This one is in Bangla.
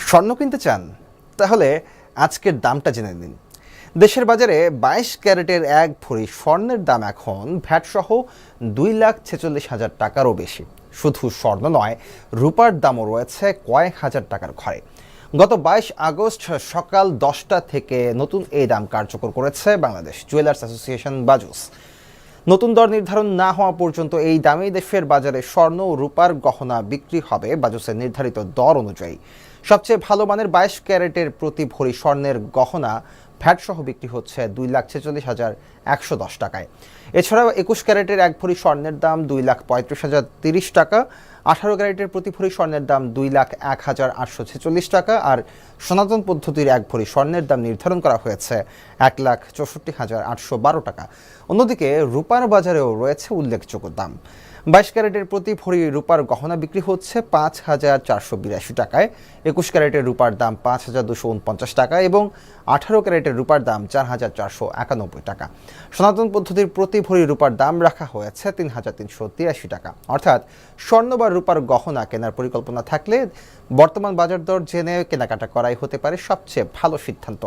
স্বর্ণ কিনতে চান? তাহলে আজকের দামটা জেনে নিন। দেশের বাজারে 22 ক্যারেটের এক ভরি স্বর্ণের দাম এখন ভ্যাট সহ 2,46,000 টাকারও বেশি। শুধু স্বর্ণ নয়, রূপার দামও রয়েছে কয়েক হাজার টাকার ঘরে। গত 22 আগস্ট সকাল 10টা থেকে নতুন এই দাম কার্যকর করেছে বাংলাদেশ জুয়েলার্স অ্যাসোসিয়েশন বাজুস। নতুন দর নির্ধারণ না হওয়া পর্যন্ত এই দামেই দেশের বাজারে স্বর্ণ ও রূপার গহনা বিক্রি হবে বাজুসের নির্ধারিত দর অনুযায়ী। সবচেয়ে ভালো মানের 22 ক্যারেটের প্রতি ভরি স্বর্ণের গহনা ভ্যাট সহ বিক্রি হচ্ছে 2,46,110 টাকায়। এছাড়াও 21 ক্যারেটের এক ভরি স্বর্ণের দাম 2,35,030 টাকা, 18 ক্যারেটের প্রতি ভরি স্বর্ণের দাম 2,01,846 টাকা, আর সনাতন পদ্ধতির এক ভরি স্বর্ণের দাম নির্ধারণ করা হয়েছে 1,64,812 টাকা। অন্যদিকে রূপার বাজারেও রয়েছে উল্লেখযোগ্য দাম। 22 ক্যারেটের প্রতি ভরি রূপার গহনা বিক্রি হচ্ছে 5,482 টাকায়, 21 ক্যারেটের রূপার দাম 5,249 টাকা এবং 18 ক্যারেটের রূপার দাম 4,491 টাকা। সনাতন পদ্ধতির প্রতি ভরি রূপার দাম রাখা হয়েছে 3,383 টাকা। অর্থাৎ স্বর্ণ বা রূপার গহনা কেনার পরিকল্পনা থাকলে বর্তমান বাজার দর জেনে কেনাকাটা করাই হতে পারে সবচেয়ে ভালো সিদ্ধান্ত।